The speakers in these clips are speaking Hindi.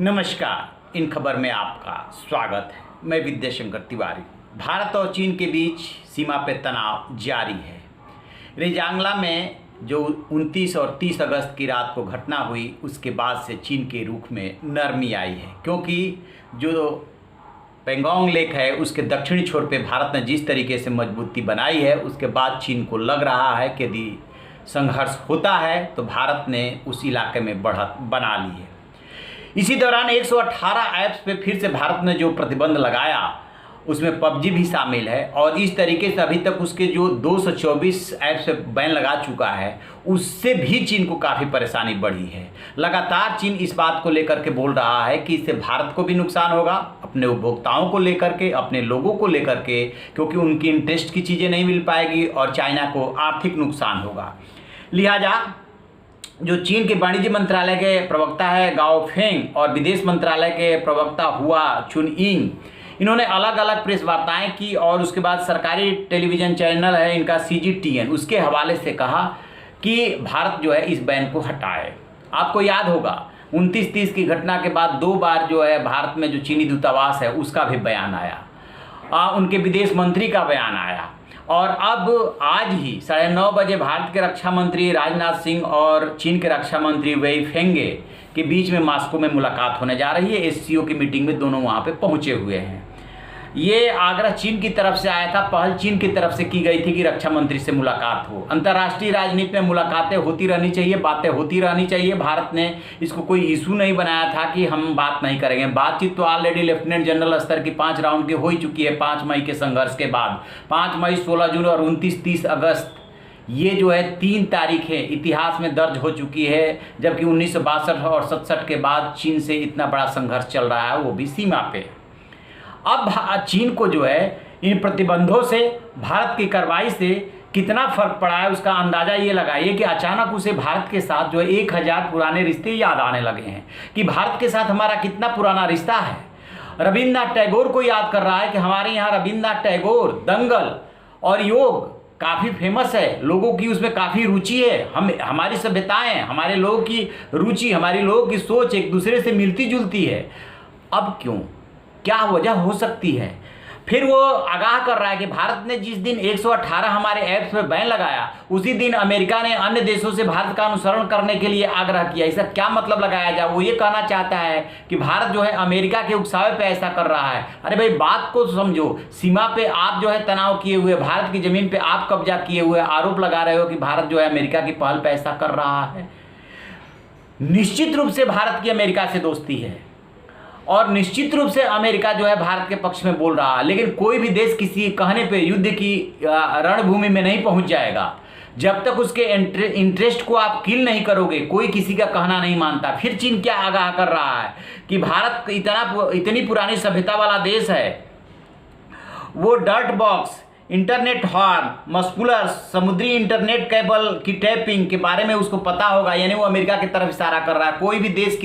नमस्कार। इन खबर में आपका स्वागत है। मैं विद्याशंकर तिवारी। भारत और चीन के बीच सीमा पे तनाव जारी है। रेजांगला में जो 29 और 30 अगस्त की रात को घटना हुई, उसके बाद से चीन के रुख में नरमी आई है, क्योंकि जो पेंगोंग लेक है उसके दक्षिणी छोर पे भारत ने जिस तरीके से मजबूती बनाई है, उसके बाद चीन को लग रहा है कि यदि संघर्ष होता है तो भारत ने उस इलाके में बढ़त बना ली है। इसी दौरान 118 ऐप्स पे फिर से भारत ने जो प्रतिबंध लगाया, उसमें पबजी भी शामिल है और इस तरीके से अभी तक उसके जो 224 ऐप्स पे बैन लगा चुका है, उससे भी चीन को काफ़ी परेशानी बढ़ी है। लगातार चीन इस बात को लेकर के बोल रहा है कि इससे भारत को भी नुकसान होगा, अपने उपभोक्ताओं को लेकर के, अपने लोगों को लेकर के, क्योंकि उनकी इंटरेस्ट की चीज़ें नहीं मिल पाएगी और चाइना को आर्थिक नुकसान होगा। लिहाजा जो चीन के वाणिज्य मंत्रालय के प्रवक्ता है गाओ फेंग और विदेश मंत्रालय के प्रवक्ता हुआ चुनयिंग, इन्होंने अलग अलग प्रेस वार्ताएं की और उसके बाद सरकारी टेलीविज़न चैनल है इनका CGTN, उसके हवाले से कहा कि भारत जो है इस बैन को हटाए। आपको याद होगा 29-30 की घटना के बाद 2 बार जो है भारत में जो चीनी दूतावास है उसका भी बयान आया, उनके विदेश मंत्री का बयान आया और अब आज ही 9:30 बजे भारत के रक्षा मंत्री राजनाथ सिंह और चीन के रक्षा मंत्री वेई फेंगे के बीच में मॉस्को में मुलाकात होने जा रही है। SCO की मीटिंग में दोनों वहाँ पे पहुँचे हुए हैं। ये आग्रह चीन की तरफ से आया था, पहल चीन की तरफ से की गई थी कि रक्षा मंत्री से मुलाकात हो। अंतर्राष्ट्रीय राजनीति में मुलाकातें होती रहनी चाहिए, बातें होती रहनी चाहिए। भारत ने इसको कोई इशू नहीं बनाया था कि हम बात नहीं करेंगे। बातचीत तो ऑलरेडी लेफ्टिनेंट जनरल स्तर की 5 राउंड की हो ही चुकी है 5 मई के संघर्ष के बाद। 5 मई, 16 जून और 29-30 अगस्त, ये जो है 3 तारीखें इतिहास में दर्ज हो चुकी है, जबकि 1962 और 67 के बाद चीन से इतना बड़ा संघर्ष चल रहा है, वो भी सीमा पे। अब चीन को जो है इन प्रतिबंधों से, भारत की कार्रवाई से कितना फर्क पड़ा है उसका अंदाज़ा ये लगाइए कि अचानक उसे भारत के साथ जो है 1000 पुराने रिश्ते याद आने लगे हैं कि भारत के साथ हमारा कितना पुराना रिश्ता है। रविन्द्रनाथ टैगोर को याद कर रहा है कि हमारे यहाँ रविन्द्रनाथ टैगोर, दंगल और योग काफ़ी फेमस है, लोगों की उसमें काफ़ी रुचि है। हमारी सभ्यताएं, हमारे लोगों की रुचि, हमारे लोगों की सोच एक दूसरे से मिलती जुलती है। अब क्यों, क्या वजह हो सकती है? फिर वो आगाह कर रहा है कि भारत ने जिस दिन 118 हमारे ऐप्स पर बैन लगाया, उसी दिन अमेरिका ने अन्य देशों से भारत का अनुसरण करने के लिए आग्रह किया। इसका क्या मतलब लगाया जाए? वो ये कहना चाहता है कि भारत जो है अमेरिका के उकसावे पे ऐसा कर रहा है। अरे भाई, बात को समझो। सीमा पे आप जो है तनाव किए हुए, भारत की ज़मीन पर आप कब्जा किए हुए आरोप लगा रहे हो कि भारत जो है अमेरिका की पहल पर ऐसा कर रहा है। निश्चित रूप से भारत की अमेरिका से दोस्ती है और निश्चित रूप से अमेरिका जो है भारत के पक्ष में बोल रहा है, लेकिन कोई भी देश किसी कहने पे युद्ध की रणभूमि में नहीं पहुंच जाएगा जब तक उसके इंटरेस्ट को आप किल नहीं करोगे। कोई किसी का कहना नहीं मानता। फिर चीन क्या आगाह कर रहा है कि भारत इतनी पुरानी सभ्यता वाला देश है, वो dirt box, internet horn, muscular, समुद्री इंटरनेट केबल की टैपिंग के बारे में उसको पता होगा। यानी वो अमेरिका की तरफ इशारा कर रहा है। कोई भी देश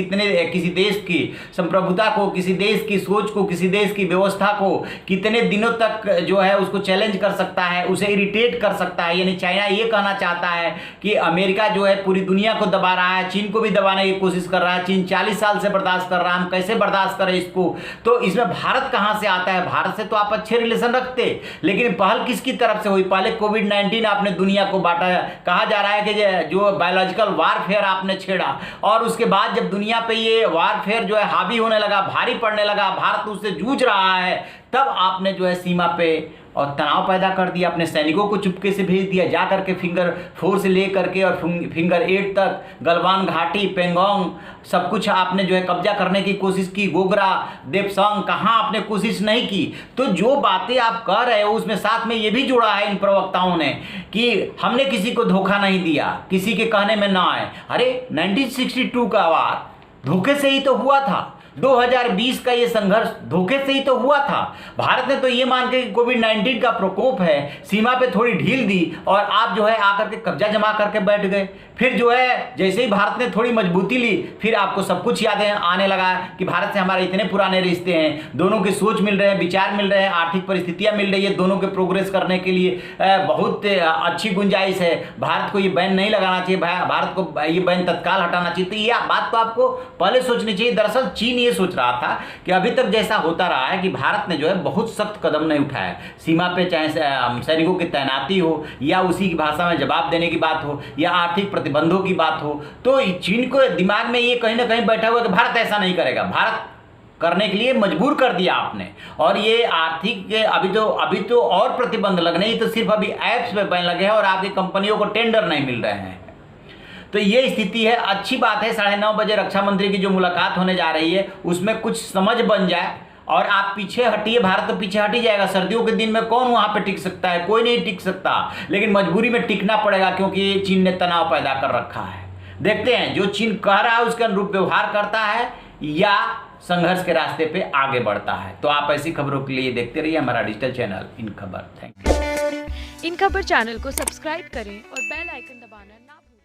किसी देश की संप्रभुता को, किसी देश की सोच को, किसी देश की व्यवस्था को कितने दिनों तक जो है उसको चैलेंज कर सकता है, उसे इरिटेट कर सकता है। यानी चाइना ये कहना चाहता है कि अमेरिका जो है पूरी दुनिया को दबा रहा है, चीन को भी दबाने की कोशिश कर रहा है। चीन 40 साल से बर्दाश्त कर रहा है, हम कैसे बर्दाश्त करें इसको? तो इसमें भारत कहाँ से आता है? भारत से तो आप अच्छे रिलेशन रखते, लेकिन पहल किसकी तरफ से हुई? पहले कोविड-19 आपने दुनिया को बांटा। कहा जा रहा है कि जो बायोलॉजिकल वारफेयर आपने छेड़ा और उसके बाद जब दुनिया पे ये वारफेयर जो है हावी होने लगा, भारी पड़ने लगा, भारत उससे जूझ रहा है, तब आपने जो है सीमा पे और तनाव पैदा कर दिया। अपने सैनिकों को चुपके से भेज दिया, जा करके फिंगर 4 से ले करके और फिंगर 8 तक गलवान घाटी, पेंगोंग, सब कुछ आपने जो है कब्जा करने की कोशिश की। गोगरा, देपसंग, कहाँ आपने कोशिश नहीं की? तो जो बातें आप कह रहे हो उसमें साथ में ये भी जोड़ा है इन प्रवक्ताओं ने कि हमने किसी को धोखा नहीं दिया, किसी के कहने में ना आए। अरे 1962 का वार धोखे से ही तो हुआ था। 2020 का ये संघर्ष धोखे से ही तो हुआ था। भारत ने तो ये मान के कोविड-19 का प्रकोप है, सीमा पे थोड़ी ढील दी और आप जो है आकर के कब्जा जमा करके बैठ गए। फिर जो है जैसे ही भारत ने थोड़ी मजबूती ली, फिर आपको सब कुछ याद आने लगा कि भारत से हमारे इतने पुराने रिश्ते हैं, दोनों की सोच मिल रहे हैं, विचार मिल रहे हैं, आर्थिक परिस्थितियां मिल रही है, दोनों के प्रोग्रेस करने के लिए बहुत अच्छी गुंजाइश है। भारत को ये बैन नहीं लगाना चाहिए, भारत को ये बैन तत्काल हटाना चाहिए। तो ये बात तो आपको पहले सोचनी चाहिए। दरअसल चीन चीन ये सोच रहा था कि अभी तक जैसा होता रहा है कि भारत ने जो है बहुत सख्त कदम नहीं उठाया है, सीमा पे चाहे सैनिकों की तैनाती हो या उसी की भाषा में जवाब देने की बात हो या आर्थिक प्रतिबंधों की बात हो, तो चीन को दिमाग में ये कहीं ना कहीं बैठा हुआ कि भारत ऐसा नहीं करेगा, भारत करने के लिए मजबूर कर दिया आपने। और ये आर्थिक अभी तो और प्रतिबंध लगने, ही तो सिर्फ अभी ऐप्स पे बैन लगे हैं और आपकी कंपनियों को टेंडर नहीं मिल रहे हैं। तो ये स्थिति है। अच्छी बात है 9:30 बजे रक्षा मंत्री की जो मुलाकात होने जा रही है उसमें कुछ समझ बन जाए और आप पीछे हटिए, भारत तो पीछे हट ही जाएगा। सर्दियों के दिन में कौन वहां पे टिक सकता है, कोई नहीं टिक सकता, लेकिन मजबूरी में टिकना पड़ेगा क्योंकि चीन ने तनाव पैदा कर रखा है। देखते हैं जो चीन कह रहा है उसके अनुरूप व्यवहार करता है या संघर्ष के रास्ते पे आगे बढ़ता है। तो आप ऐसी खबरों के लिए देखते रहिए हमारा डिजिटल चैनल इन खबर। Thank you. इन खबर चैनल को सब्सक्राइब करें और बेल आइकन दबाना ना भूलें।